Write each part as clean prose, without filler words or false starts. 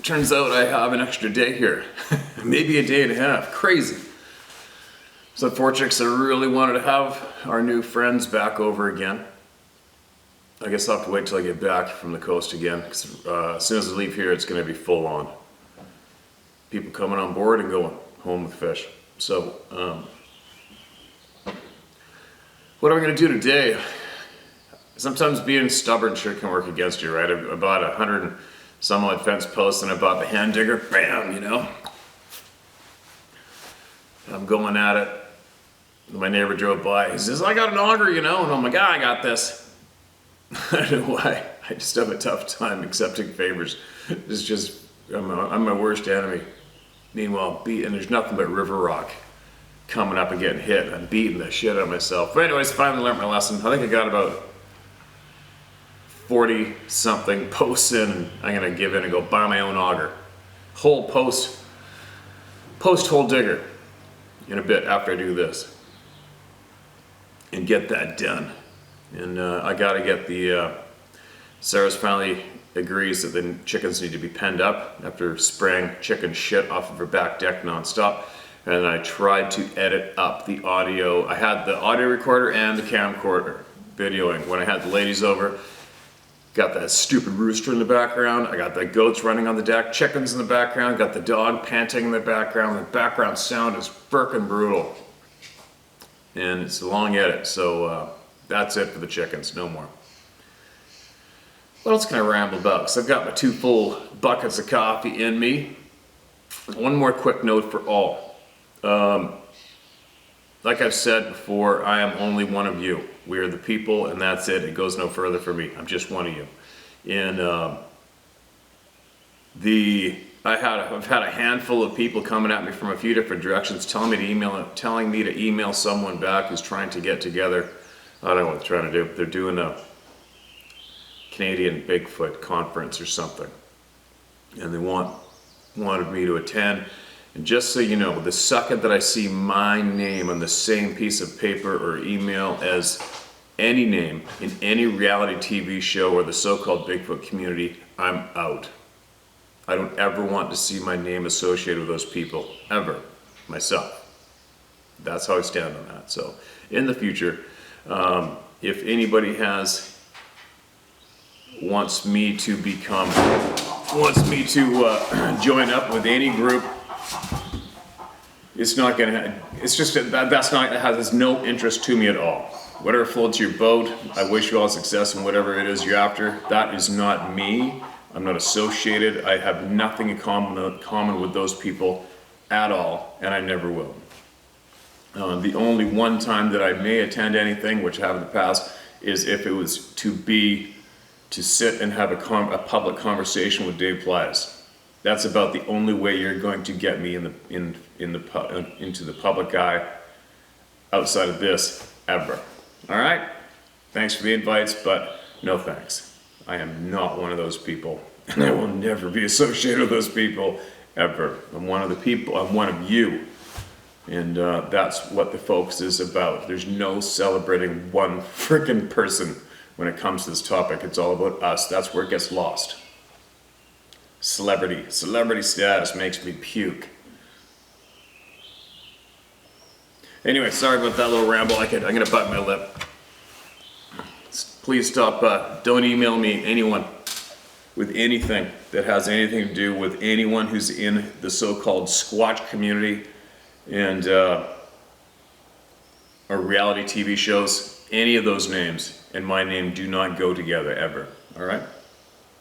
Turns out I have an extra day here. Maybe a day and a half. Crazy. So unfortunate because I really wanted to have our new friends back over again. I guess I'll have to wait till I get back from the coast again, because as soon as I leave here, it's going to be full on. People coming on board and going home with fish. So, what am I going to do today? Sometimes being stubborn sure can work against you, right? I bought 100 and some odd fence posts, and I bought the hand digger. Bam, you know. I'm going at it. My neighbor drove by. He says, "I got an auger, you know," and I'm like, "I got this." I don't know why. I just have a tough time accepting favors. It's just, I'm my worst enemy. Meanwhile, and there's nothing but river rock coming up and getting hit. I'm beating the shit out of myself. But anyways, finally learned my lesson. I think I got about 40 something posts in, and I'm gonna give in and go buy my own auger. Whole post hole digger in a bit after I do this. And get that done. And I gotta get the, Sarah's finally agrees that the chickens need to be penned up after spraying chicken shit off of her back deck nonstop. And I tried to edit up the audio. I had the audio recorder and the camcorder videoing when I had the ladies over. Got that stupid rooster in the background. I got the goats running on the deck, chickens in the background, got the dog panting in the background. The background sound is frickin' brutal. And it's a long edit, so that's it for the chickens, no more. What else can I ramble about? Because I've got my 2 full buckets of coffee in me. One more quick note for all. Like I've said before, I am only one of you. We are the people, and that's it. It goes no further for me. I'm just one of you. And I've had a handful of people coming at me from a few different directions, telling me to email someone back who's trying to get together. I don't know what they're trying to do. They're doing a Canadian Bigfoot conference or something, and they wanted me to attend. And just so you know, the second that I see my name on the same piece of paper or email as any name in any reality TV show or the so-called Bigfoot community, I'm out. I don't ever want to see my name associated with those people, ever, myself. That's how I stand on that. So, in the future, if anybody wants me to join up with any group, it's not gonna. It's just that has no interest to me at all. Whatever floats your boat, I wish you all success in whatever it is you're after. That is not me. I'm not associated. I have nothing in common with those people at all, and I never will. The only one time that I may attend anything, which I have in the past, is if it was to sit and have a public conversation with Dave Plies. That's about the only way you're going to get me into the public eye outside of this ever. All right? Thanks for the invites, but no thanks. I am not one of those people, and I will never be associated with those people ever. I'm one of the people. I'm one of you. And that's what the focus is about. There's no celebrating one freaking person when it comes to this topic. It's all about us. That's where it gets lost. Celebrity status makes me puke. Anyway, sorry about that little ramble. I'm gonna bite my lip. Please stop. Don't email me, anyone, with anything that has anything to do with anyone who's in the so-called Squatch community and or reality TV shows. Any of those names and my name do not go together ever. All right?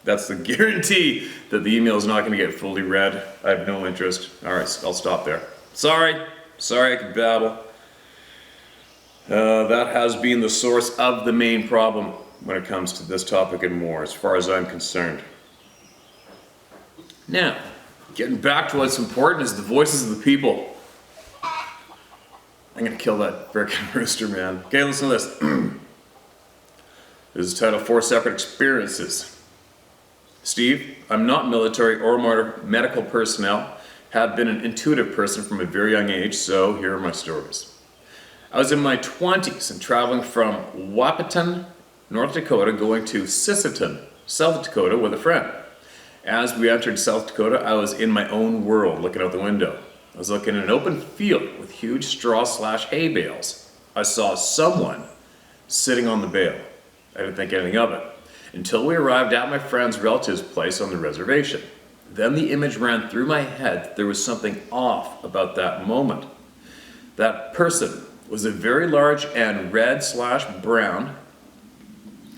That's the guarantee that the email is not going to get fully read. I have no interest. All right, I'll stop there. Sorry I could babble. That has been the source of the main problem when it comes to this topic and more, as far as I'm concerned. Now, getting back to what's important is the voices of the people. I'm gonna kill that frickin' rooster, man. Okay, listen to this. This is titled 4 Separate Experiences. Steve, I'm not military or medical personnel, have been an intuitive person from a very young age, so here are my stories. I was in my 20s and traveling from Wahpeton, North Dakota, going to Sisseton, South Dakota with a friend. As we entered South Dakota, I was in my own world looking out the window. I was looking at an open field with huge straw/hay bales. I saw someone sitting on the bale. I didn't think anything of it until we arrived at my friend's relative's place on the reservation. Then the image ran through my head that there was something off about that moment. That person was a very large and red/brown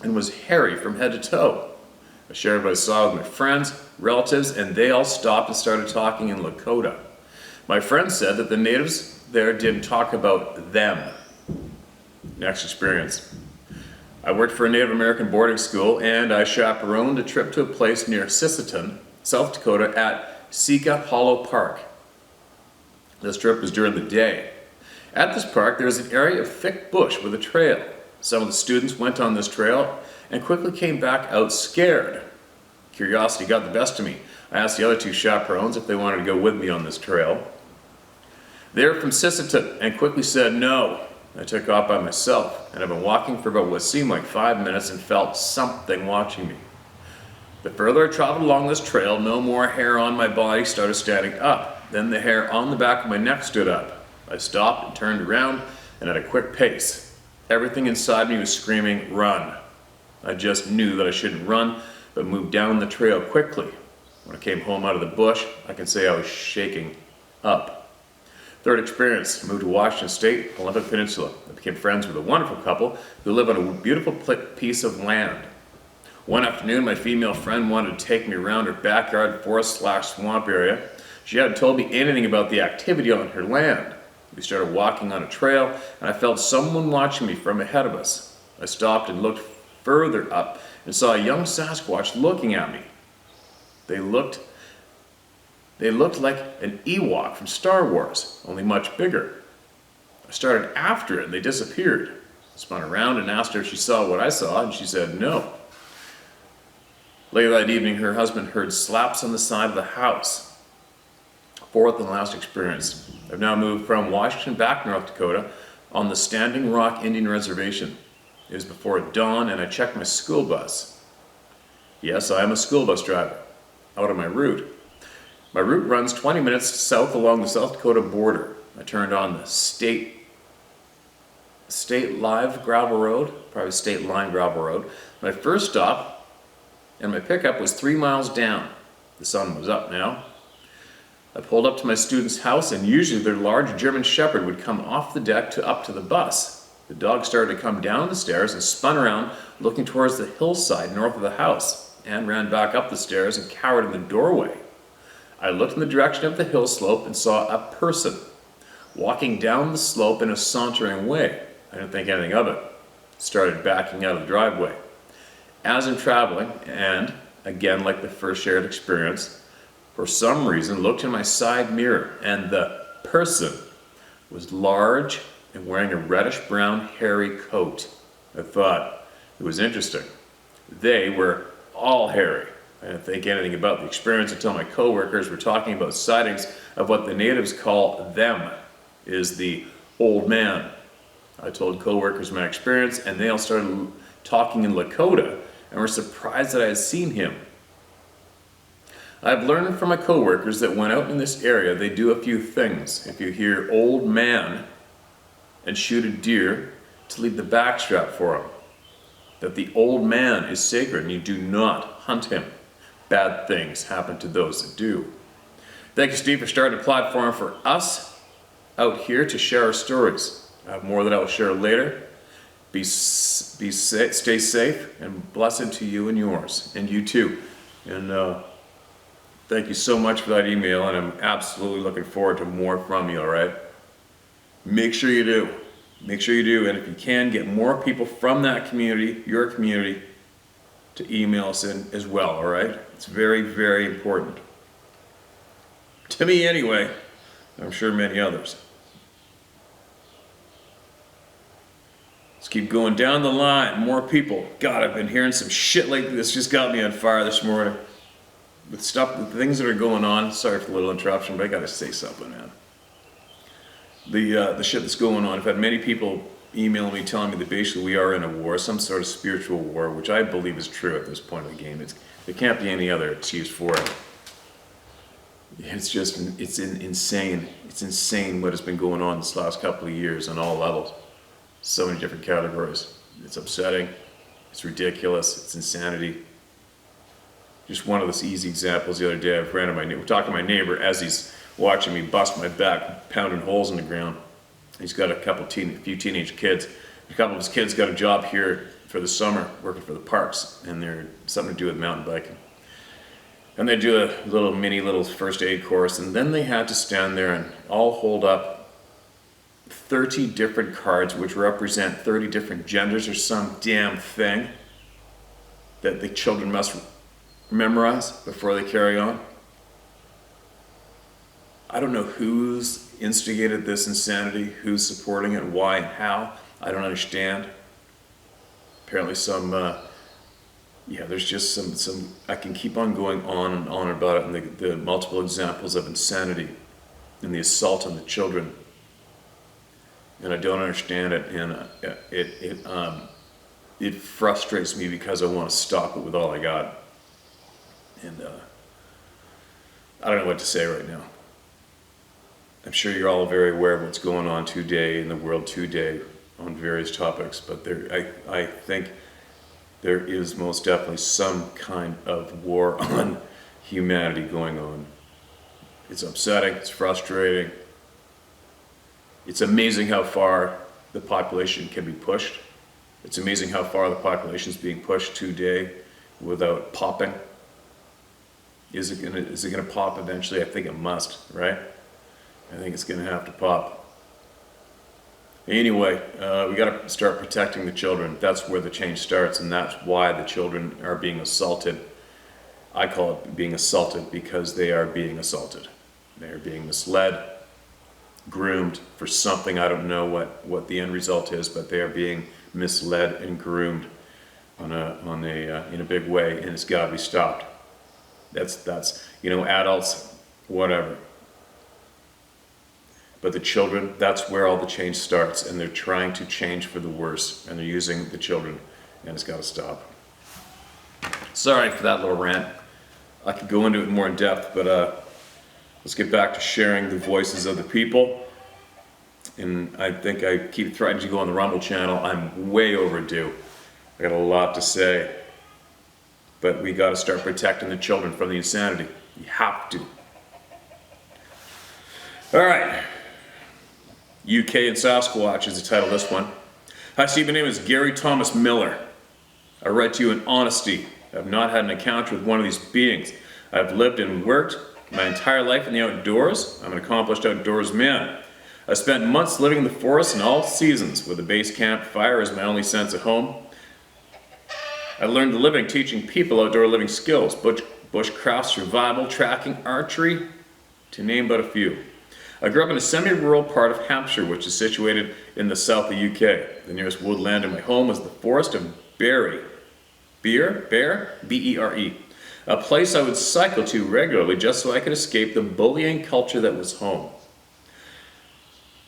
and was hairy from head to toe. I shared what I saw with my friends, relatives, and they all stopped and started talking in Lakota. My friend said that the natives there didn't talk about them. Next experience. I worked for a Native American boarding school and I chaperoned a trip to a place near Sisseton, South Dakota at Sika Hollow Park. This trip was during the day. At this park there was an area of thick bush with a trail. Some of the students went on this trail and quickly came back out scared. Curiosity got the best of me. I asked the other two chaperones if they wanted to go with me on this trail. They were from Sisseton and quickly said no. I took off by myself and I've been walking for about what seemed like 5 minutes and felt something watching me. The further I traveled along this trail, no more hair on my body started standing up. Then the hair on the back of my neck stood up. I stopped and turned around and at a quick pace. Everything inside me was screaming, "Run." I just knew that I shouldn't run, but moved down the trail quickly. When I came home out of the bush, I can say I was shaking up. Third experience, I moved to Washington State, Olympic Peninsula. I became friends with a wonderful couple who live on a beautiful piece of land. One afternoon, my female friend wanted to take me around her backyard forest/swamp area. She hadn't told me anything about the activity on her land. We started walking on a trail, and I felt someone watching me from ahead of us. I stopped and looked further up and saw a young Sasquatch looking at me. They looked like an Ewok from Star Wars, only much bigger. I started after it and they disappeared. I spun around and asked her if she saw what I saw, and she said no. Later that evening, her husband heard slaps on the side of the house. Fourth and last experience. I've now moved from Washington back to North Dakota on the Standing Rock Indian Reservation. It was before dawn and I checked my school bus. Yes, I am a school bus driver, out on my route. My route runs 20 minutes south along the South Dakota border. I turned on the state line gravel road. My first stop and my pickup was 3 miles down. The sun was up now. I pulled up to my student's house and usually their large German Shepherd would come off the deck up to the bus. The dog started to come down the stairs and spun around looking towards the hillside north of the house and ran back up the stairs and cowered in the doorway. I looked in the direction of the hill slope and saw a person walking down the slope in a sauntering way. I didn't think anything of it. Started backing out of the driveway. As I'm traveling, and again like the first shared experience, for some reason looked in my side mirror and the person was large and wearing a reddish-brown hairy coat. I thought it was interesting. They were all hairy. I didn't think anything about the experience until my coworkers were talking about sightings of what the natives call them, is the old man. I told coworkers my experience and they all started talking in Lakota and were surprised that I had seen him. I've learned from my coworkers that when out in this area they do a few things. If you hear old man and shoot a deer, to leave the backstrap for him. That the old man is sacred and you do not hunt him. Bad things happen to those that do. Thank you, Steve, for starting a platform for us out here to share our stories. I have more that I will share later. Stay safe and blessed to you and yours, and you too. And thank you so much for that email, and I'm absolutely looking forward to more from you, all right? Make sure you do. Make sure you do, and if you can, get more people from that community, your community, to email us in as well, all right? It's very, very important. To me anyway, I'm sure many others. Let's keep going down the line, more people. God, I've been hearing some shit lately that's just got me on fire this morning. With the things that are going on, sorry for the little interruption, but I gotta say something, man. The shit that's going on, I've had many people emailing me telling me that basically we are in a war, some sort of spiritual war, which I believe is true at this point of the game. There can't be any other excuse for it. It's just, insane. It's insane what has been going on this last couple of years on all levels. So many different categories. It's upsetting. It's ridiculous. It's insanity. Just one of those easy examples the other day, I ran to my neighbor, talking to my neighbor as he's watching me bust my back, pounding holes in the ground. He's got a few teenage kids. A couple of his kids got a job here for the summer, working for the parks, and they're something to do with mountain biking. And they do a little first aid course, and then they had to stand there and all hold up 30 different cards which represent 30 different genders or some damn thing that the children must memorize before they carry on. I don't know who's instigated this insanity, who's supporting it, why and how. I don't understand. Apparently there's just some, I can keep on going on and on about it, and the multiple examples of insanity and the assault on the children. And I don't understand it, and it frustrates me because I want to stop it with all I got. And I don't know what to say right now. I'm sure you're all very aware of what's going on today in the world today on various topics, but I think there is most definitely some kind of war on humanity going on. It's upsetting, it's frustrating. It's amazing how far the population can be pushed. It's amazing how far the population is being pushed today without popping. Is it gonna pop eventually? I think it must, right? I think it's gonna have to pop. Anyway, we gotta start protecting the children. That's where the change starts, and that's why the children are being assaulted. I call it being assaulted because they are being assaulted. They are being misled, groomed for something. I don't know what the end result is, but they are being misled and groomed in a big way, and it's got to be stopped. That's adults, whatever. But the children, that's where all the change starts, and they're trying to change for the worse, and they're using the children, and it's got to stop. Sorry for that little rant. I could go into it more in depth, but let's get back to sharing the voices of the people. And I think I keep trying to go on the Rumble channel. I'm way overdue. I got a lot to say. But we got to start protecting the children from the insanity. You have to. All right. UK and Sasquatch is the title of this one. Hi Steve, my name is Gary Thomas Miller. I write to you in honesty. I have not had an encounter with one of these beings. I've lived and worked my entire life in the outdoors. I'm an accomplished outdoors man. I spent months living in the forest in all seasons with a base camp fire as my only sense of home. I learned a living teaching people outdoor living skills, bushcraft, survival, tracking, archery, to name but a few. I grew up in a semi-rural part of Hampshire, which is situated in the south of the UK. The nearest woodland in my home was the forest of Beare, B-E-R-E, a place I would cycle to regularly just so I could escape the bullying culture that was home.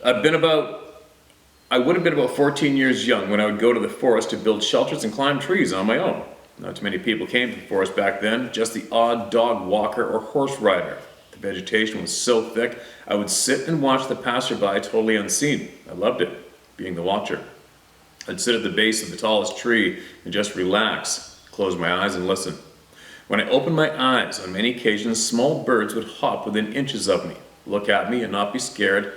I would have been about 14 years young when I would go to the forest to build shelters and climb trees on my own. Not too many people came to the forest back then, just the odd dog walker or horse rider. The vegetation was so thick, I would sit and watch the passerby totally unseen. I loved it, being the watcher. I'd sit at the base of the tallest tree and just relax, close my eyes and listen. When I opened my eyes, on many occasions, small birds would hop within inches of me, look at me and not be scared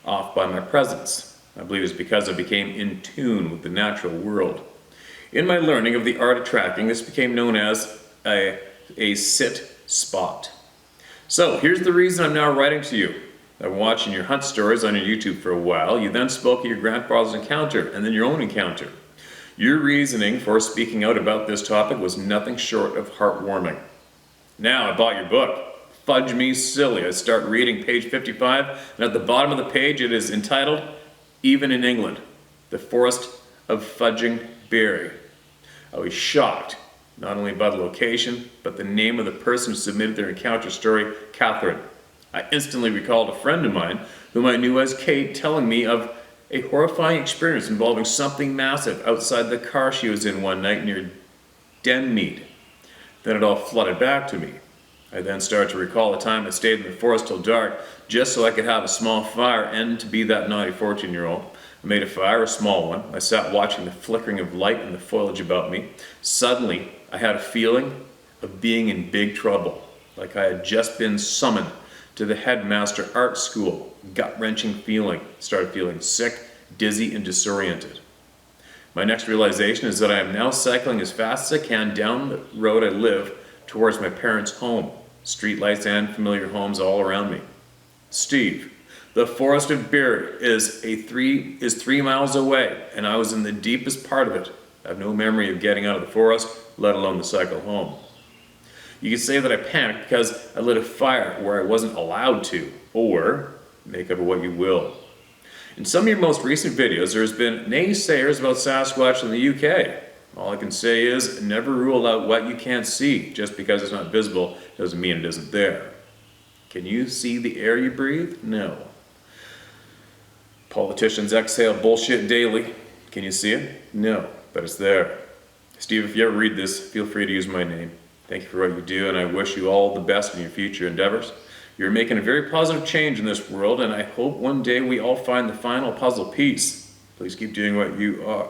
off by my presence. I believe it's because I became in tune with the natural world. In my learning of the art of tracking, this became known as a sit spot. So here's the reason I'm now writing to you. I've been watching your hunt stories on your YouTube for a while. You then spoke of your grandfather's encounter and then your own encounter. Your reasoning for speaking out about this topic was nothing short of heartwarming. Now I bought your book. Fudge me silly. I start reading page 55, and at the bottom of the page it is entitled, Even in England, The Forest of Fudging Beare. I was shocked, not only by the location, but the name of the person who submitted their encounter story, Catherine. I instantly recalled a friend of mine, whom I knew as Kate, telling me of A horrifying experience involving something massive outside the car she was in one night near Denmead. Then it all flooded back to me. I then started to recall the time I stayed in the forest till dark, just so I could have a small fire and to be that naughty 14-year-old. I made a fire, a small one. I sat watching the flickering of light and the foliage about me. Suddenly, I had a feeling of being in big trouble, like I had just been summoned to the headmaster art school. Gut-wrenching feeling. Started feeling sick, dizzy, and disoriented. My next realization is that I am now cycling as fast as I can down the road I live towards my parents' home. Streetlights and familiar homes all around me. Steve, the forest of Beard is 3 miles away, and I was in the deepest part of it. I have no memory of getting out of the forest, let alone the cycle home. You could say that I panicked because I lit a fire where I wasn't allowed to, or make of it what you will. In some of your most recent videos, there's been naysayers about Sasquatch in the UK. All I can say is, never rule out what you can't see. Just because it's not visible doesn't mean it isn't there. Can you see the air you breathe? No. Politicians exhale bullshit daily. Can you see it? No, but it's there. Steve, if you ever read this, feel free to use my name. Thank you for what you do, and I wish you all the best in your future endeavors. You're making a very positive change in this world, and I hope one day we all find the final puzzle piece. Please keep doing what you are.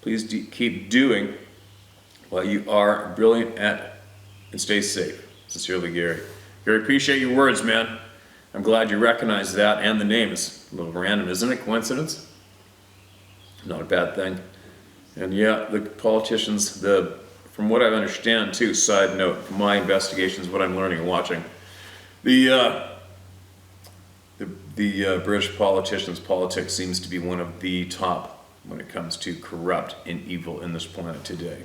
Please keep doing what you are brilliant at, and stay safe. Sincerely, Gary. Gary, appreciate your words, man. I'm glad you recognize that, and the name is a little random, isn't it? Coincidence? Not a bad thing. And yeah, the politicians, from what I understand too, side note, from my investigations, what I'm learning and watching, the British politicians' politics seems to be one of the top when it comes to corrupt and evil in this planet today.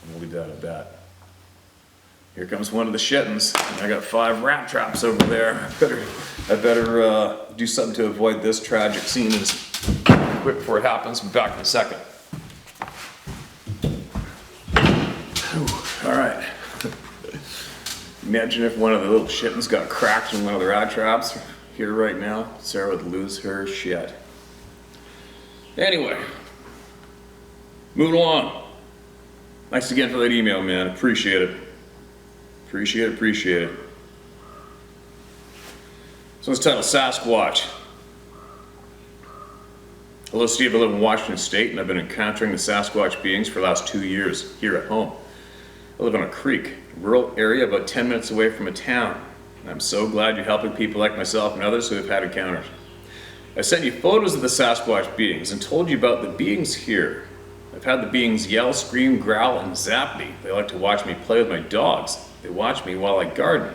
And we'll leave that at that. Here comes one of the shittins. I got 5 rat traps over there. I better do something to avoid this tragic scene as quick before it happens. I'll be back in a second. All right. Imagine if one of the little shittins got cracked in one of the rat traps here right now. Sarah would lose her shit. Anyway, moving along. Thanks again for that email, man. Appreciate it. Appreciate it. So it's titled Sasquatch. Hello, Steve. I live in Washington State, and I've been encountering the Sasquatch beings for the last 2 years here at home. I live on a creek, a rural area about 10 minutes away from a town. And I'm so glad you're helping people like myself and others who have had encounters. I sent you photos of the Sasquatch beings and told you about the beings here. I've had the beings yell, scream, growl, and zap me. They like to watch me play with my dogs. They watch me while I garden.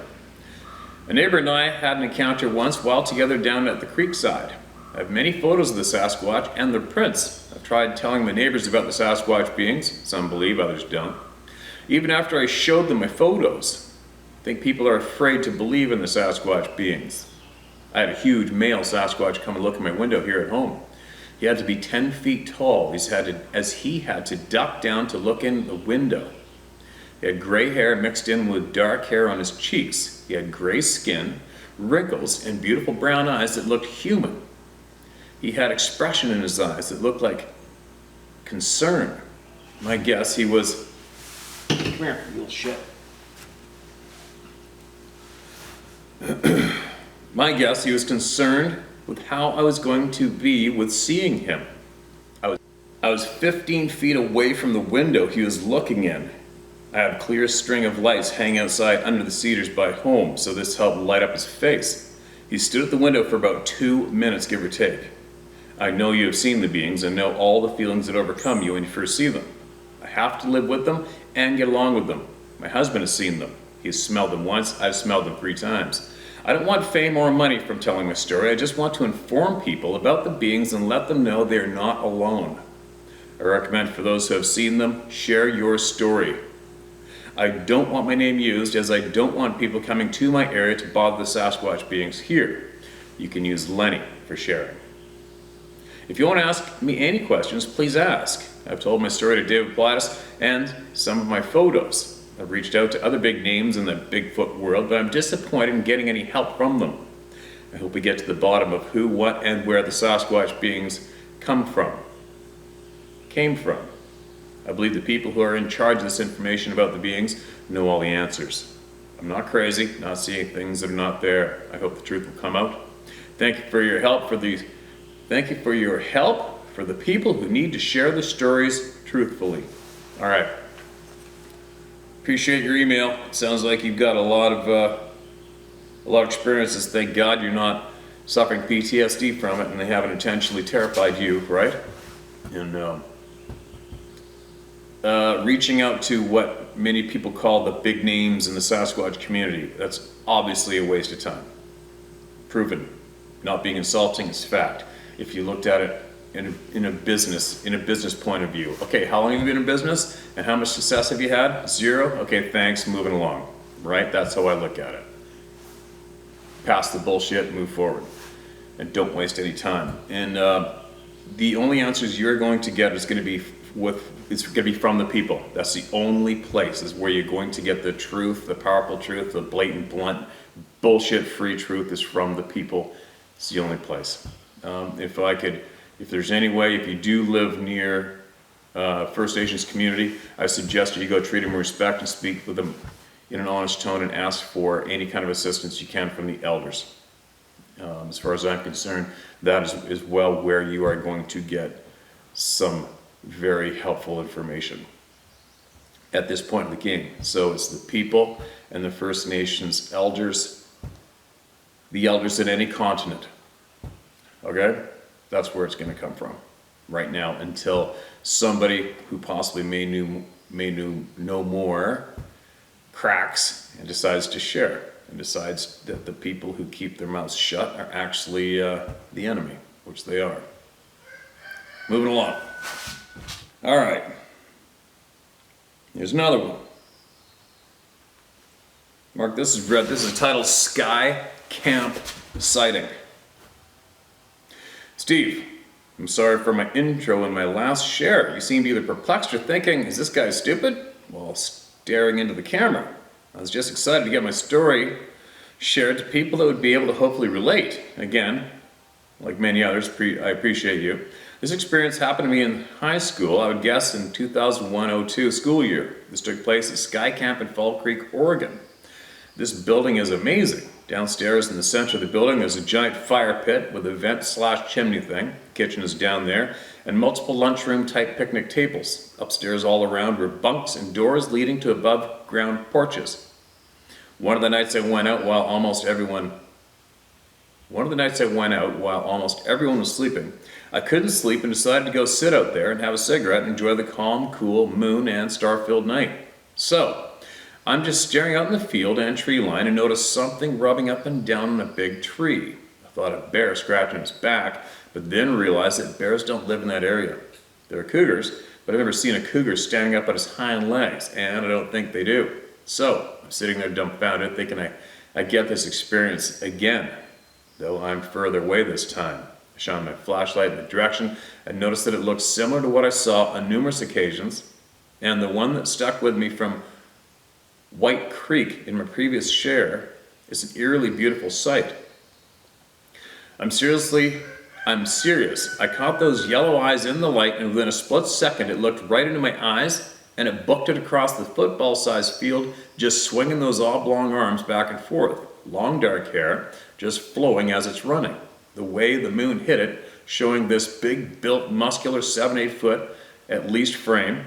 A neighbor and I had an encounter once while together down at the creek side. I have many photos of the Sasquatch and their prints. I've tried telling my neighbors about the Sasquatch beings. Some believe, others don't. Even after I showed them my photos, I think people are afraid to believe in the Sasquatch beings. I had a huge male Sasquatch come and look in my window here at home. He had to be 10 feet tall as he had to duck down to look in the window. He had gray hair mixed in with dark hair on his cheeks. He had gray skin, wrinkles, and beautiful brown eyes that looked human. He had expression in his eyes that looked like concern. My guess he was... Come here, you little shit. My guess he was concerned with how I was going to be with seeing him. I was 15 feet away from the window he was looking in. I had a clear string of lights hanging outside under the cedars by home, so this helped light up his face. He stood at the window for about 2 minutes, give or take. I know you have seen the beings and know all the feelings that overcome you when you first see them. I have to live with them and get along with them. My husband has seen them. He has smelled them once, I've smelled them 3 times. I don't want fame or money from telling my story. I just want to inform people about the beings and let them know they are not alone. I recommend for those who have seen them, share your story. I don't want my name used as I don't want people coming to my area to bother the Sasquatch beings here. You can use Lenny for sharing. If you want to ask me any questions, please ask. I've told my story to David Plattis and some of my photos. I've reached out to other big names in the Bigfoot world, but I'm disappointed in getting any help from them. I hope we get to the bottom of who, what, and where the Sasquatch beings come from, came from. I believe the people who are in charge of this information about the beings know all the answers. I'm not crazy, not seeing things that are not there. I hope the truth will come out. Thank you for your help for the people who need to share the stories truthfully. All right. Appreciate your email. It sounds like you've got a lot of experiences. Thank God you're not suffering PTSD from it, and they haven't intentionally terrified you, right? And reaching out to what many people call the big names in the Sasquatch community, that's obviously a waste of time. Proven. Not being insulting is fact. If you looked at it in a business point of view. Okay, how long have you been in business and how much success have you had? 0? Okay, thanks, moving along. Right? That's how I look at it. Pass the bullshit, move forward. And don't waste any time. And the only answers you're going to get is going to be from the people. That's the only place is where you're going to get the truth, the powerful truth, the blatant, blunt, bullshit-free truth is from the people. It's the only place. If there's any way, if you do live near First Nations community, I suggest you go treat them with respect and speak with them in an honest tone and ask for any kind of assistance you can from the elders. As far as I'm concerned, that is well where you are going to get some very helpful information at this point in the game. So it's the people and the First Nations elders, the elders in any continent. Okay? That's where it's going to come from right now until somebody who possibly may know more cracks and decides to share and decides that the people who keep their mouths shut are actually the enemy, which they are. Moving along. All right. Here's another one. Mark, this is titled Sky Camp Sighting. Steve, I'm sorry for my intro and my last share. You seemed either perplexed or thinking, is this guy stupid? While staring into the camera. I was just excited to get my story shared to people that would be able to hopefully relate. Again, like many others, I appreciate you. This experience happened to me in high school, I would guess in 2001-02 school year. This took place at Sky Camp in Fall Creek, Oregon. This building is amazing. Downstairs in the center of the building there's a giant fire pit with a vent/chimney thing. The kitchen is down there, and multiple lunchroom type picnic tables. Upstairs all around were bunks and doors leading to above ground porches. One of the nights I went out while almost everyone was sleeping, I couldn't sleep and decided to go sit out there and have a cigarette and enjoy the calm, cool, moon and star-filled night. So, I'm just staring out in the field and tree line and noticed something rubbing up and down on a big tree. I thought a bear scratching its back, but then realized that bears don't live in that area. There are cougars, but I've never seen a cougar standing up on his hind legs, and I don't think they do. So, I'm sitting there dumbfounded, thinking I get this experience again, though I'm further away this time. I shone my flashlight in the direction and noticed that it looked similar to what I saw on numerous occasions, and the one that stuck with me from White Creek in my previous share is an eerily beautiful sight. I'm serious. I caught those yellow eyes in the light, and within a split second it looked right into my eyes and it booked it across the football-sized field, just swinging those oblong arms back and forth. Long dark hair, just flowing as it's running. The way the moon hit it, showing this big built muscular 7-8 foot at least frame.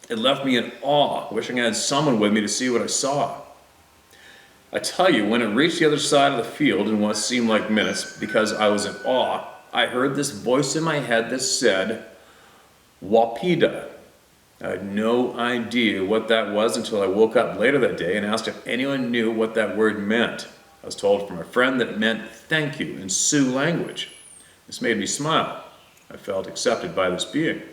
It left me in awe, wishing I had someone with me to see what I saw. I tell you, when it reached the other side of the field in what seemed like minutes, because I was in awe, I heard this voice in my head that said, Wapida. I had no idea what that was until I woke up later that day and asked if anyone knew what that word meant. I was told from a friend that it meant thank you in Sioux language. This made me smile. I felt accepted by this being.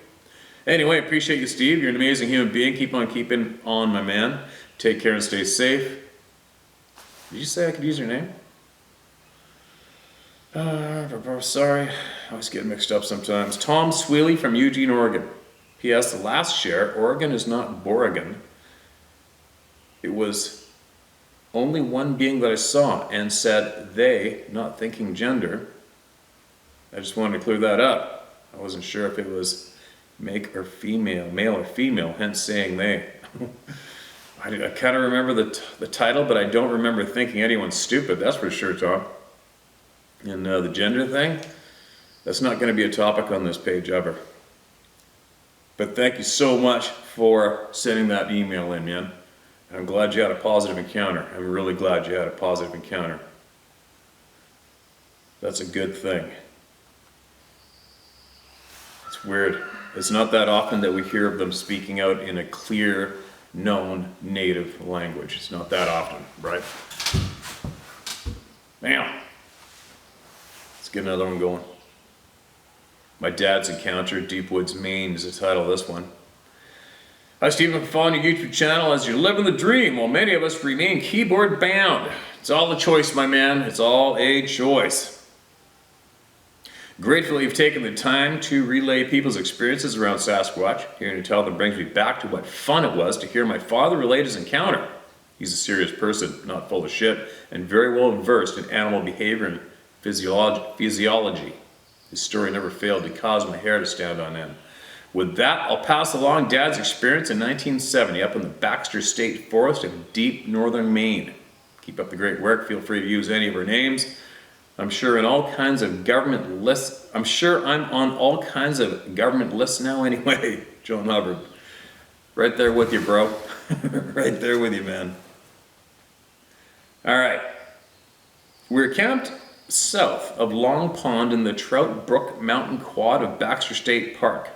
Anyway, appreciate you, Steve. You're an amazing human being. Keep on keeping on, my man. Take care and stay safe. Did you say I could use your name? Sorry. I always get mixed up sometimes. Tom Sweely from Eugene, Oregon. P.S. The last share, Oregon is not Boregon. It was only one being that I saw and said they, not thinking gender. I just wanted to clear that up. I wasn't sure if it was male or female, hence saying they. I kind of remember the title, but I don't remember thinking anyone's stupid, that's for sure, Tom. And the gender thing, that's not going to be a topic on this page ever. But thank you so much for sending that email in, man. I'm glad you had a positive encounter. I'm really glad you had a positive encounter. That's a good thing. It's weird. It's not that often that we hear of them speaking out in a clear, known native language. It's not that often, right? Now, let's get another one going. My Dad's Encounter, Deep Woods, Maine is the title of this one. Hi Stephen, I'm following your YouTube channel as you're living the dream while many of us remain keyboard bound. It's all a choice, my man. It's all a choice. Gratefully, you've taken the time to relay people's experiences around Sasquatch. Hearing you tell them brings me back to what fun it was to hear my father relate his encounter. He's a serious person, not full of shit, and very well versed in animal behavior and physiology. His story never failed to cause my hair to stand on end. With that, I'll pass along Dad's experience in 1970 up in the Baxter State Forest of deep northern Maine. Keep up the great work. Feel free to use any of our names. I'm sure I'm on all kinds of government lists now anyway. John Hubbard. Right there with you, bro. Right there with you, man. All right. We're camped south of Long Pond in the Trout Brook Mountain Quad of Baxter State Park.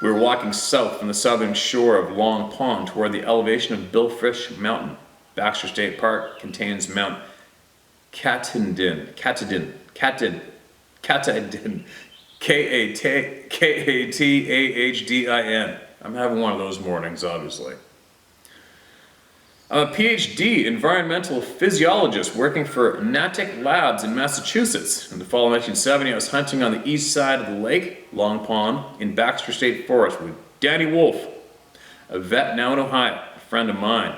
We were walking south from the southern shore of Long Pond toward the elevation of Billfish Mountain. Baxter State Park contains Mount Katahdin, K-A-T-A-H-D-I-N. I'm having one of those mornings, obviously. I'm a PhD environmental physiologist working for Natick Labs in Massachusetts. In the fall of 1970, I was hunting on the east side of the lake, Long Pond, in Baxter State Forest with Danny Wolf, a vet now in Ohio, a friend of mine,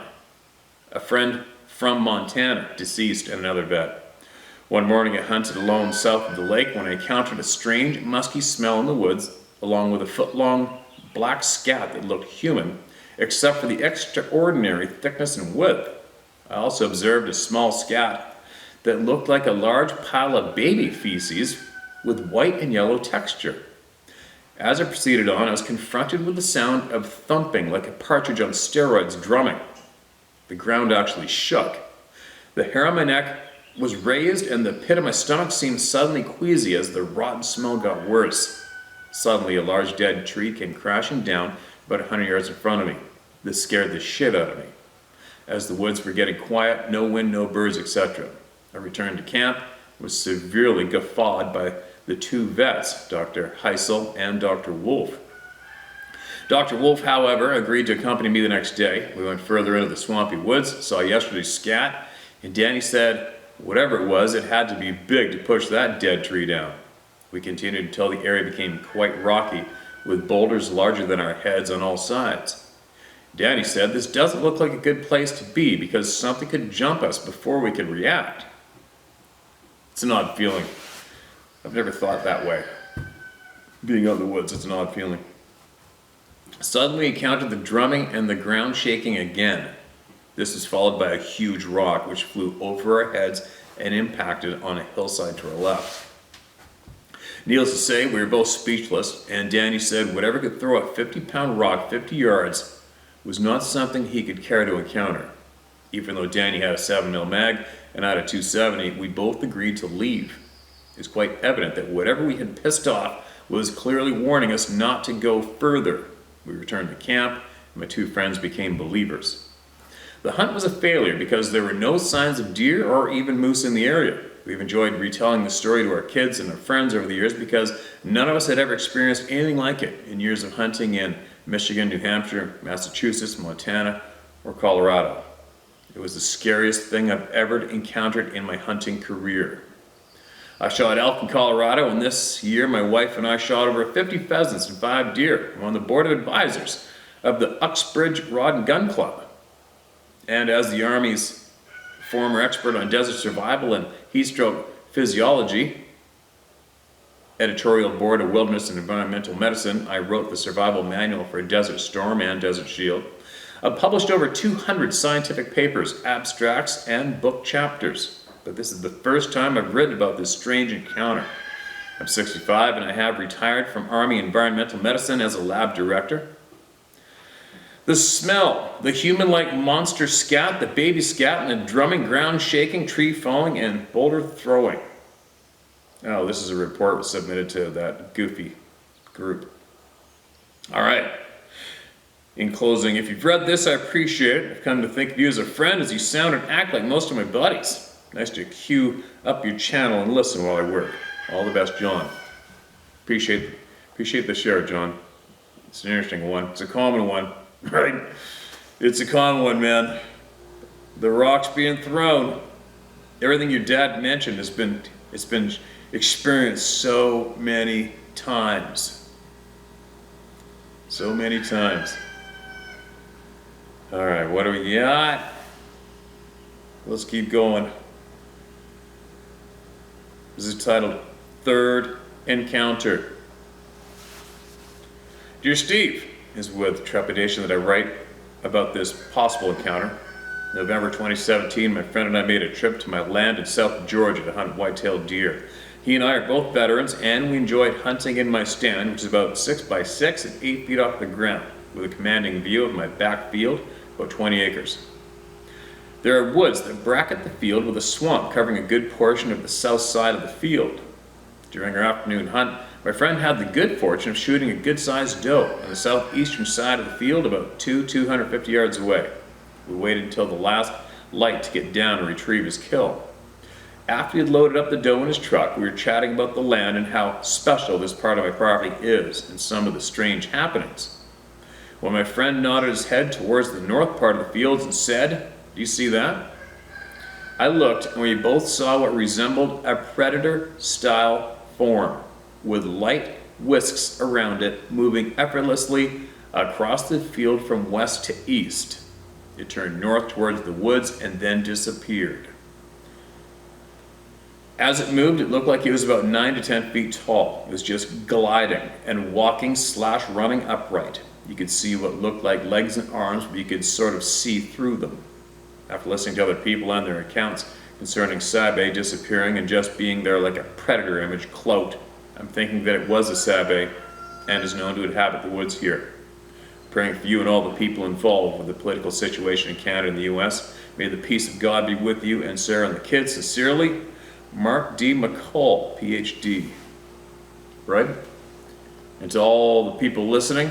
a friend from Montana, deceased, and another vet. One morning I hunted alone south of the lake when I encountered a strange, musky smell in the woods, along with a foot-long black scat that looked human, except for the extraordinary thickness and width. I also observed a small scat that looked like a large pile of baby feces with white and yellow texture. As I proceeded on, I was confronted with the sound of thumping like a partridge on steroids drumming. The ground actually shook. The hair on my neck was raised and the pit of my stomach seemed suddenly queasy as the rotten smell got worse. Suddenly, a large dead tree came crashing down about 100 yards in front of me. This scared the shit out of me. As the woods were getting quiet, no wind, no birds, etc. I returned to camp, was severely guffawed by the two vets, Dr. Heisel and Dr. Wolf. Dr. Wolf, however, agreed to accompany me the next day. We went further into the swampy woods, saw yesterday's scat, and Danny said, whatever it was, it had to be big to push that dead tree down. We continued until the area became quite rocky, with boulders larger than our heads on all sides. Danny said, this doesn't look like a good place to be because something could jump us before we could react. It's an odd feeling. I've never thought that way. Being out in the woods, it's an odd feeling. Suddenly we encountered the drumming and the ground shaking again. This was followed by a huge rock which flew over our heads and impacted on a hillside to our left. Needless to say, we were both speechless, and Danny said whatever could throw a 50-pound rock 50 yards was not something he could care to encounter. Even though Danny had a 7mm mag and I had a .270, we both agreed to leave. It was quite evident that whatever we had pissed off was clearly warning us not to go further. We returned to camp, and my two friends became believers. The hunt was a failure because there were no signs of deer or even moose in the area. We've enjoyed retelling the story to our kids and our friends over the years because none of us had ever experienced anything like it in years of hunting in Michigan, New Hampshire, Massachusetts, Montana, or Colorado. It was the scariest thing I've ever encountered in my hunting career. I shot elk in Colorado, and this year my wife and I shot over 50 pheasants and 5 deer. I'm on the board of advisors of the Uxbridge Rod and Gun Club. And as the Army's former expert on desert survival and heat stroke physiology, editorial board of Wilderness and Environmental Medicine. I wrote the survival manual for Desert Storm and Desert Shield. I've published over 200 scientific papers, abstracts, and book chapters. But this is the first time I've written about this strange encounter. I'm 65 and I have retired from Army Environmental Medicine as a lab director. The smell, the human-like monster scat, the baby scat, and the drumming, ground shaking, tree falling, and boulder throwing. Oh, this is a report submitted to that goofy group. All right. In closing, if you've read this, I appreciate it. I've come to think of you as a friend, as you sound and act like most of my buddies. Nice to queue up your channel and listen while I work. All the best, John. Appreciate the share, John. It's an interesting one. It's a common one, right? It's a common one, man. The rocks being thrown. Everything your dad mentioned it's been experienced so many times. So many times. All right, what do we got? Let's keep going. This is titled Third Encounter. Dear Steve, is with trepidation that I write about this possible encounter. November 2017, my friend and I made a trip to my land in South Georgia to hunt white-tailed deer. He and I are both veterans, and we enjoyed hunting in my stand, which is about 6 by 6 and 8 feet off the ground, with a commanding view of my back field, about 20 acres. There are woods that bracket the field with a swamp covering a good portion of the south side of the field. During our afternoon hunt, my friend had the good fortune of shooting a good-sized doe on the southeastern side of the field about 250 yards away. We waited until the last light to get down and retrieve his kill. After he had loaded up the doe in his truck, we were chatting about the land and how special this part of my property is and some of the strange happenings. When my friend nodded his head towards the north part of the fields and said, "Do you see that?" I looked and we both saw what resembled a predator-style form with light whisks around it moving effortlessly across the field from west to east. It turned north towards the woods and then disappeared. As it moved, it looked like it was about 9 to 10 feet tall. It was just gliding and walking/running upright. You could see what looked like legs and arms, but you could sort of see through them. After listening to other people and their accounts concerning Sabe disappearing and just being there like a predator image cloaked, I'm thinking that it was a Sabe and is known to inhabit the woods here. Praying for you and all the people involved with the political situation in Canada and the US. May the peace of God be with you and Sarah and the kids. Sincerely, Mark D. McCall, PhD. Right? And to all the people listening,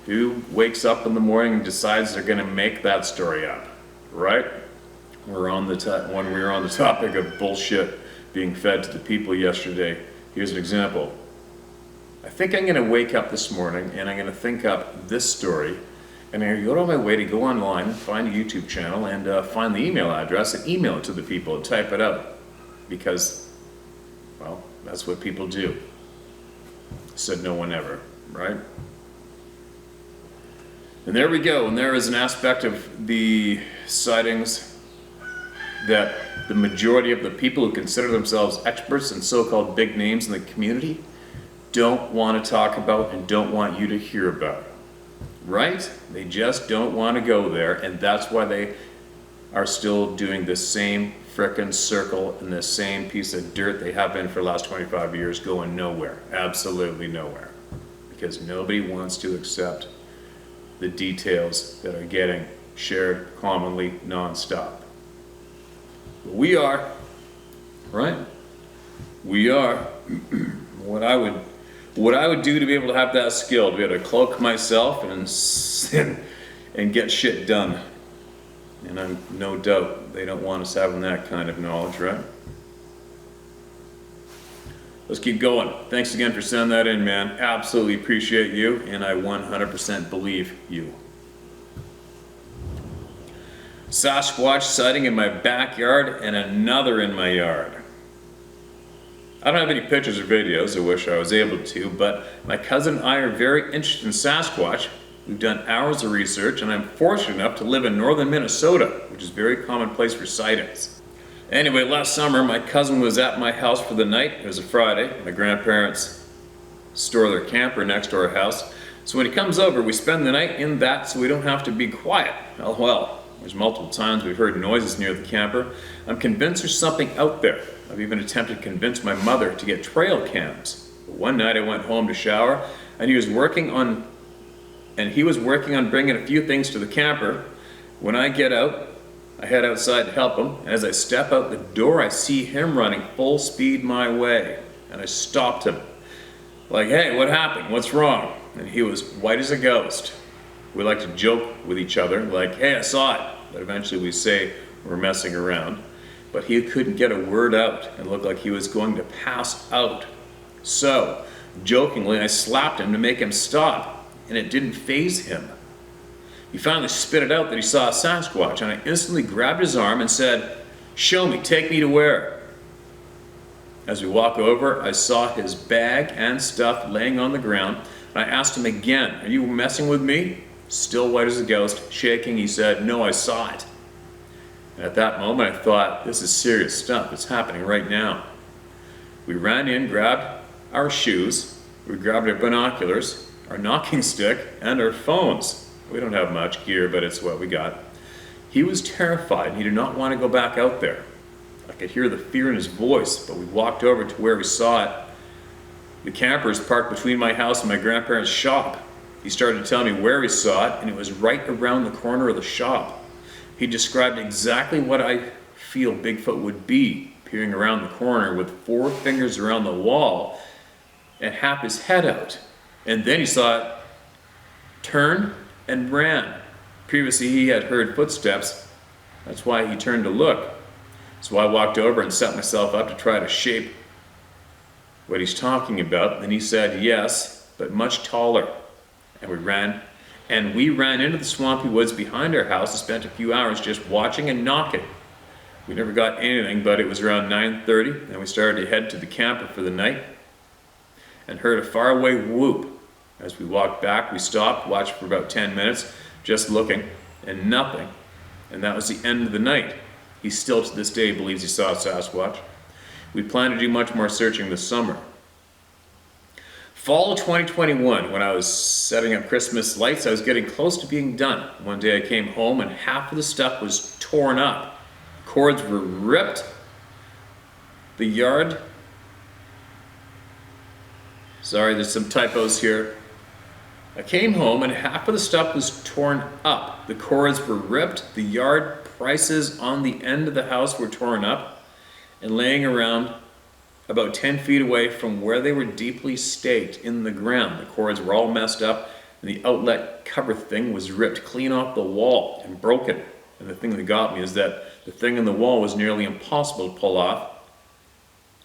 who wakes up in the morning and decides they're going to make that story up, right? When we were on the topic of bullshit being fed to the people yesterday, here's an example. I think I'm going to wake up this morning and I'm going to think up this story, and I'm going to go on my way to go online, find a YouTube channel, and find the email address and email it to the people and type it out. Because, well, that's what people do. Said no one ever, right? And there we go, and there is an aspect of the sightings that the majority of the people who consider themselves experts and so-called big names in the community don't want to talk about and don't want you to hear about. Right? They just don't want to go there, and that's why they are still doing the same frickin' circle and the same piece of dirt they have been for the last 25 years, going nowhere, absolutely nowhere. Because nobody wants to accept the details that are getting shared commonly non-stop. We are, right? We are. What I would do to be able to have that skill, to be able to cloak myself and get shit done. And I'm no doubt they don't want us having that kind of knowledge, right? Let's keep going. Thanks again for sending that in, man. Absolutely appreciate you, and I 100% believe you. Sasquatch sighting in my backyard and another in my yard. I don't have any pictures or videos, I wish I was able to, but my cousin and I are very interested in Sasquatch. We've done hours of research, and I'm fortunate enough to live in northern Minnesota, which is very common place for sightings. Anyway, last summer my cousin was at my house for the night. It was a Friday. My grandparents store their camper next to our house. So when he comes over, we spend the night in that so we don't have to be quiet. Well, there's multiple times we've heard noises near the camper. I'm convinced there's something out there. I've even attempted to convince my mother to get trail cams. But one night I went home to shower and he was working on bringing a few things to the camper. When I get out, I head outside to help him, and as I step out the door, I see him running full speed my way, and I stopped him. Like, hey, what happened? What's wrong? And he was white as a ghost. We like to joke with each other, like, hey, I saw it. But eventually we say we're messing around. But he couldn't get a word out and looked like he was going to pass out. So, jokingly, I slapped him to make him stop, and it didn't faze him. He finally spit it out that he saw a Sasquatch, and I instantly grabbed his arm and said, show me, take me to where? As we walk over, I saw his bag and stuff laying on the ground, and I asked him again, are you messing with me? Still white as a ghost, shaking, he said, no, I saw it. And at that moment I thought, this is serious stuff, it's happening right now. We ran in, grabbed our shoes, we grabbed our binoculars, our knocking stick, and our phones. We don't have much gear, but it's what we got. He was terrified. He did not want to go back out there. I could hear the fear in his voice, but we walked over to where we saw it. The camper is parked between my house and my grandparents' shop. He started to tell me where he saw it, and it was right around the corner of the shop. He described exactly what I feel Bigfoot would be, peering around the corner with 4 fingers around the wall and half his head out. And then he saw it turn and ran. Previously he had heard footsteps. That's why he turned to look. So I walked over and set myself up to try to shape what he's talking about. Then he said yes, but much taller. And we ran into the swampy woods behind our house and spent a few hours just watching and knocking. We never got anything, but it was around 9:30 and we started to head to the camper for the night and heard a faraway whoop. As we walked back, we stopped, watched for about 10 minutes, just looking, and nothing. And that was the end of the night. He still to this day believes he saw a Sasquatch. We plan to do much more searching this summer. Fall of 2021, when I was setting up Christmas lights, I was getting close to being done. One day I came home and half of the stuff was torn up. Cords were ripped. The yard... Sorry, there's some typos here. I came home and half of the stuff was torn up. The cords were ripped, the yard prices on the end of the house were torn up and laying around about 10 feet away from where they were deeply staked in the ground. The cords were all messed up and the outlet cover thing was ripped clean off the wall and broken. And the thing that got me is that the thing in the wall was nearly impossible to pull off.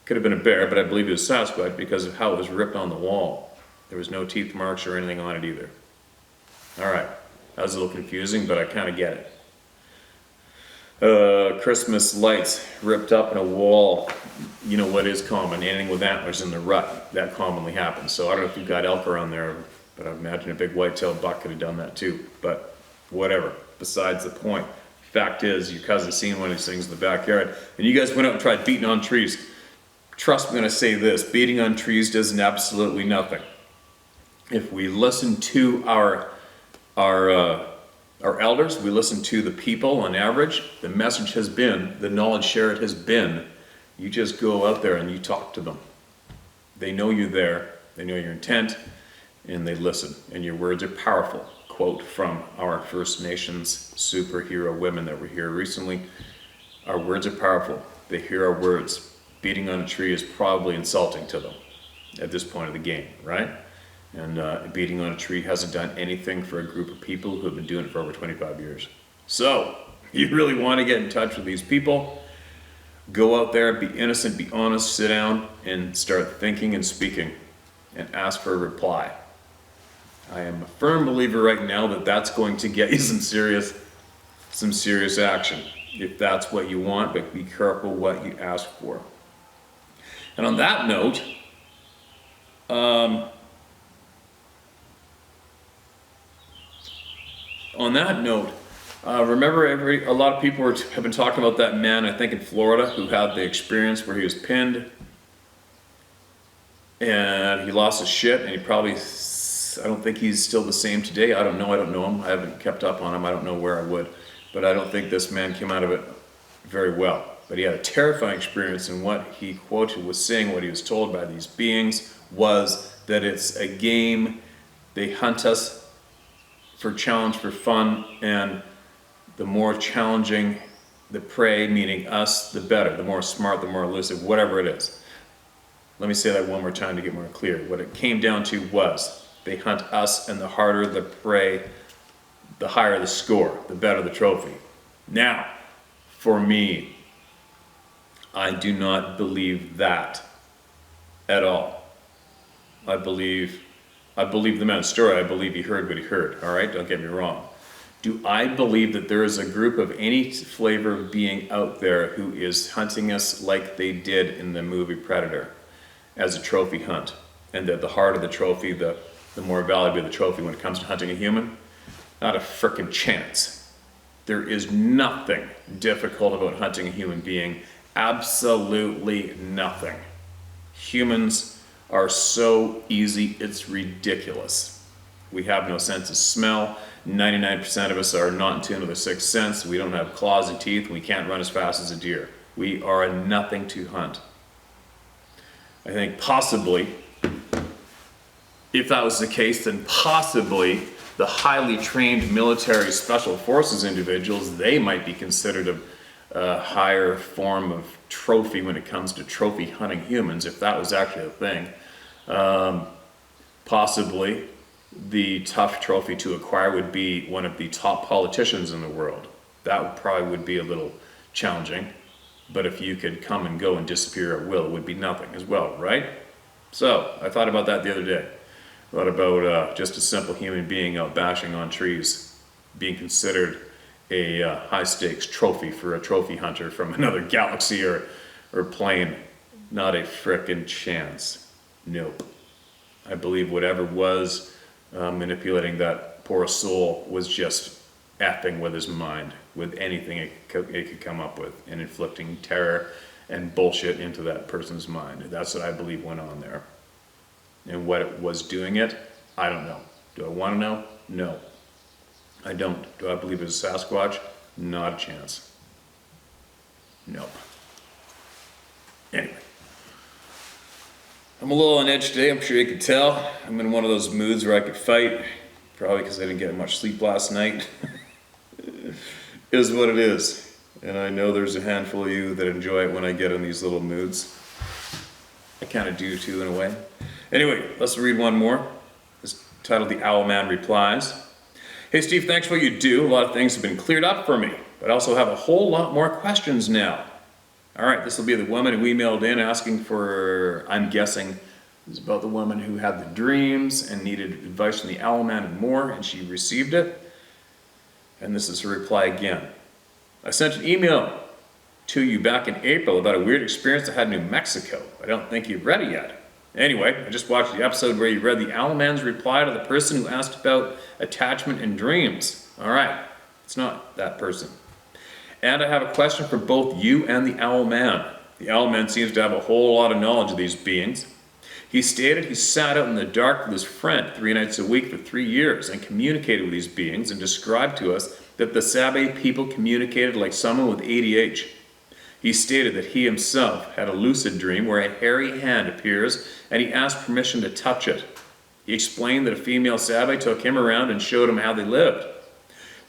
Could have been a bear, but I believe it was Sasquatch because of how it was ripped on the wall. There was no teeth marks or anything on it either. Alright, that was a little confusing, but I kind of get it. Christmas lights ripped up in a wall. You know what is common, anything with antlers in the rut, that commonly happens. So I don't know if you've got elk around there, but I imagine a big white-tailed buck could have done that too. But whatever, besides the point. Fact is, your cousin's seen one of these things in the backyard, and you guys went out and tried beating on trees. Trust me when I say this, beating on trees does absolutely nothing. If we listen to our elders, we listen to the people on average, the message has been, the knowledge shared has been, you just go out there and you talk to them. They know you're there, they know your intent, and they listen, and your words are powerful. Quote from our First Nations superhero women that were here recently, our words are powerful, they hear our words. Beating on a tree is probably insulting to them at this point of the game, right? And beating on a tree hasn't done anything for a group of people who have been doing it for over 25 years. So, you really want to get in touch with these people, go out there, be innocent, be honest, sit down, and start thinking and speaking, and ask for a reply. I am a firm believer right now that that's going to get you some serious action, if that's what you want, but be careful what you ask for. And on that note, Remember, a lot of people have been talking about that man, I think in Florida, who had the experience where he was pinned and he lost his shit, and he probably, I don't think he's still the same today. I don't know him. I haven't kept up on him. I don't know where I would, but I don't think this man came out of it very well. But he had a terrifying experience, and what he quoted was saying, what he was told by these beings was that it's a game. They hunt us for challenge, for fun, and the more challenging the prey, meaning us, the better. The more smart, the more elusive, whatever it is. Let me say that one more time to get more clear. What it came down to was they hunt us, and the harder the prey, the higher the score, the better the trophy. Now, for me, I do not believe that at all. I believe the man's story. I believe he heard what he heard. All right, don't get me wrong. Do I believe that there is a group of any flavor of being out there who is hunting us like they did in the movie Predator as a trophy hunt, and that the harder the trophy, the more valuable the trophy when it comes to hunting a human? Not a frickin' chance. There is nothing difficult about hunting a human being. Absolutely nothing. Humans are so easy, it's ridiculous. We have no sense of smell. 99% of us are not in tune with the sixth sense. We don't have claws and teeth. We can't run as fast as a deer. We are a nothing to hunt. I think possibly, if that was the case, then possibly the highly trained military special forces individuals, they might be considered a higher form of trophy when it comes to trophy hunting humans, if that was actually a thing. Possibly the tough trophy to acquire would be one of the top politicians in the world. That probably would be a little challenging, but if you could come and go and disappear at will, it would be nothing as well, right? So I thought about that the other day. I thought about just a simple human being out bashing on trees being considered a high stakes trophy for a trophy hunter from another galaxy or plane. Not a frickin' chance. Nope. I believe whatever was manipulating that poor soul was just effing with his mind, with anything it could come up with, and inflicting terror and bullshit into that person's mind. That's what I believe went on there. And what it was doing it, I don't know. Do I want to know? No. I don't. Do I believe it was Sasquatch? Not a chance. Nope. Anyway. I'm a little on edge today, I'm sure you could tell. I'm in one of those moods where I could fight, probably because I didn't get much sleep last night. Is what it is. And I know there's a handful of you that enjoy it when I get in these little moods. I kind of do too, in a way. Anyway, let's read one more. It's titled The Owl Man Replies. Hey Steve, thanks for what you do. A lot of things have been cleared up for me, but I also have a whole lot more questions now. All right, this will be the woman who emailed in asking for, I'm guessing, it was about the woman who had the dreams and needed advice from the Owl Man and more, and she received it. And this is her reply again. I sent an email to you back in April about a weird experience I had in New Mexico. I don't think you've read it yet. Anyway, I just watched the episode where you read the Owl Man's reply to the person who asked about attachment and dreams. All right, it's not that person. And I have a question for both you and the Owl Man. The Owl Man seems to have a whole lot of knowledge of these beings. He stated he sat out in the dark with his friend 3 nights a week for 3 years and communicated with these beings and described to us that the Sabe people communicated like someone with ADH. He stated that he himself had a lucid dream where a hairy hand appears and he asked permission to touch it. He explained that a female Sabe took him around and showed him how they lived.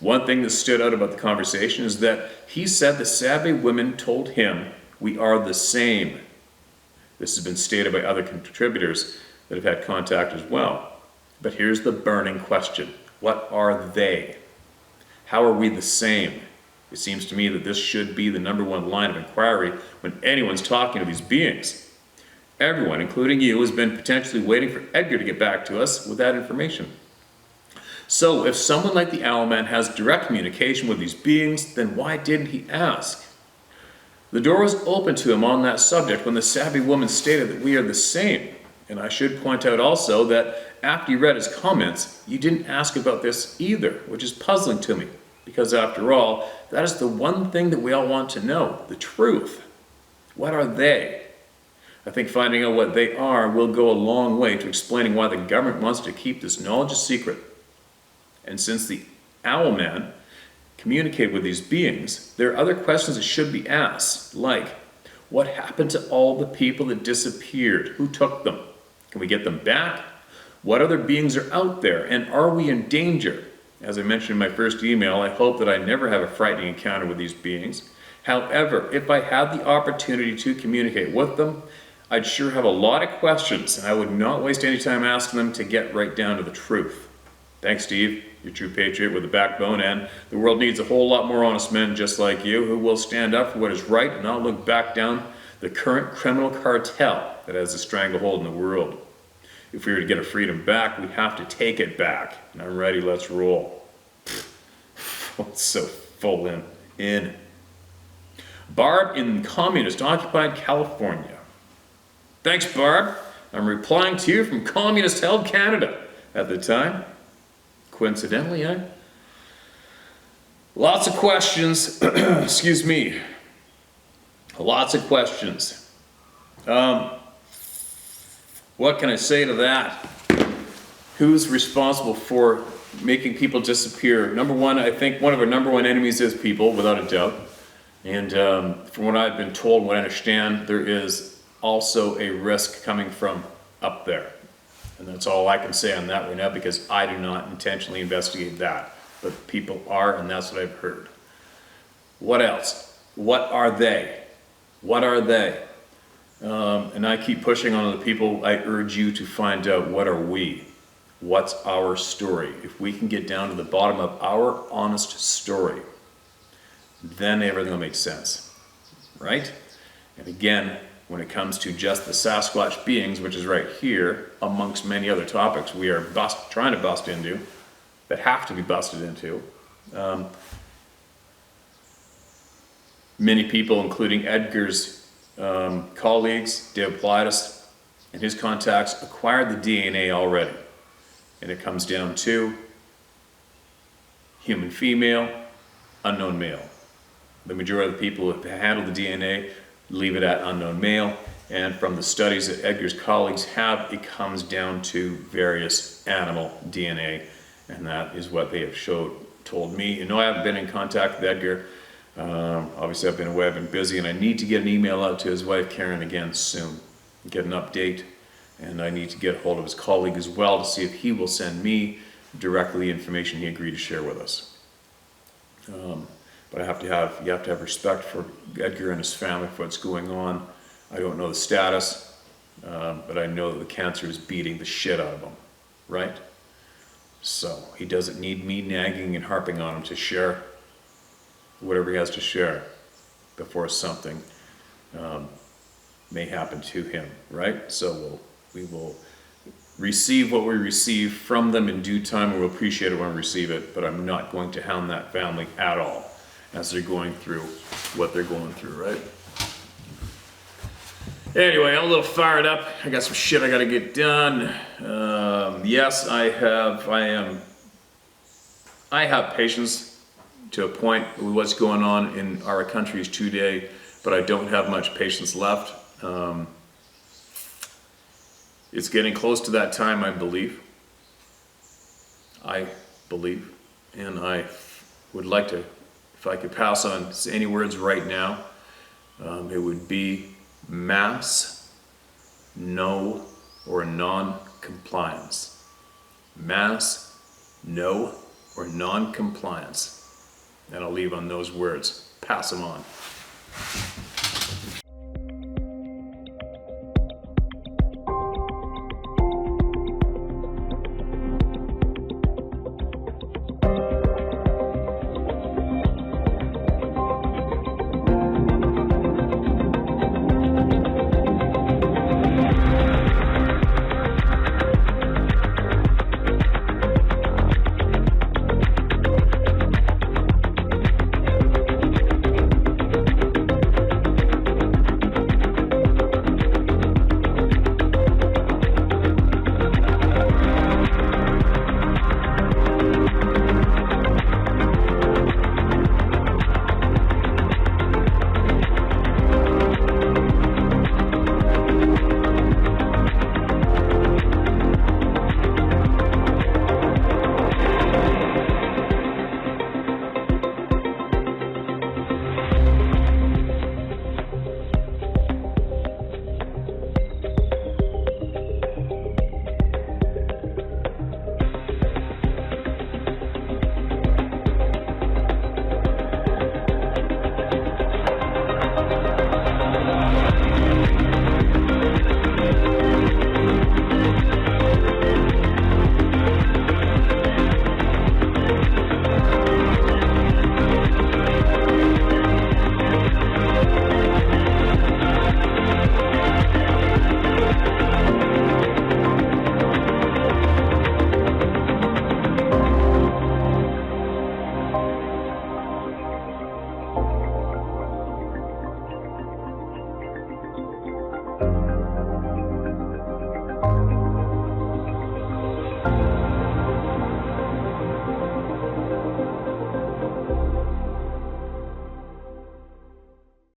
One thing that stood out about the conversation is that he said the Sabe women told him, "We are the same." This has been stated by other contributors that have had contact as well. But here's the burning question. What are they? How are we the same? It seems to me that this should be the #1 line of inquiry when anyone's talking to these beings. Everyone, including you, has been potentially waiting for Edgar to get back to us with that information. So if someone like the Owl Man has direct communication with these beings, then why didn't he ask? The door was open to him on that subject when the Sabe woman stated that we are the same. And I should point out also that after you read his comments, you didn't ask about this either, which is puzzling to me. Because after all, that is the one thing that we all want to know, the truth. What are they? I think finding out what they are will go a long way to explaining why the government wants to keep this knowledge a secret. And since the Owl Man communicated with these beings, there are other questions that should be asked, like, what happened to all the people that disappeared? Who took them? Can we get them back? What other beings are out there, and are we in danger? As I mentioned in my first email, I hope that I never have a frightening encounter with these beings. However, if I had the opportunity to communicate with them, I'd sure have a lot of questions, and I would not waste any time asking them to get right down to the truth. Thanks, Steve. You're a true patriot with a backbone, and the world needs a whole lot more honest men just like you who will stand up for what is right and not look back down the current criminal cartel that has a stranglehold in the world. If we were to get our freedom back, we have to take it back. And I'm ready, let's roll. It's so full in. Barb in communist-occupied California. Thanks, Barb. I'm replying to you from communist-held Canada at the time. Coincidentally, lots of questions. Excuse me. Lots of questions. What can I say to that? Who's responsible for making people disappear? Number one, I think one of our number one enemies is people, without a doubt. And from what I've been told, what I understand, there is also a risk coming from up there. And that's all I can say on that right now, because I do not intentionally investigate that. But people are, and that's what I've heard. What else? What are they? What are they? And I keep pushing on the people. I urge you to find out, what are we? What's our story? If we can get down to the bottom of our honest story, then everything will make sense, right? And again, when it comes to just the Sasquatch beings, which is right here, amongst many other topics we are trying to bust into, that have to be busted into, many people, including Edgar's colleagues, Dave Plitus, and his contacts, acquired the DNA already. And it comes down to human female, unknown male. The majority of the people who handle the DNA leave it at unknown male, and from the studies that Edgar's colleagues have, it comes down to various animal DNA, and that is what they have told me. You know, I haven't been in contact with Edgar. Obviously I've been away, I've been busy, and I need to get an email out to his wife Karen again soon, get an update, and I need to get a hold of his colleague as well to see if he will send me directly the information he agreed to share with us. But you have to have respect for Edgar and his family, for what's going on. I don't know the status, but I know that the cancer is beating the shit out of him, right? So he doesn't need me nagging and harping on him to share whatever he has to share before something may happen to him, right? So we will receive what we receive from them in due time, and we'll appreciate it when we receive it, but I'm not going to hound that family at all as they're going through what they're going through, right? Anyway, I'm a little fired up. I got some shit I gotta get done. Yes, I have patience to a point with what's going on in our countries today, but I don't have much patience left. It's getting close to that time, I believe. And I would like to, if I could pass on any words right now, it would be mass, no, or non-compliance. Mass, no, or non-compliance. And I'll leave on those words. Pass them on.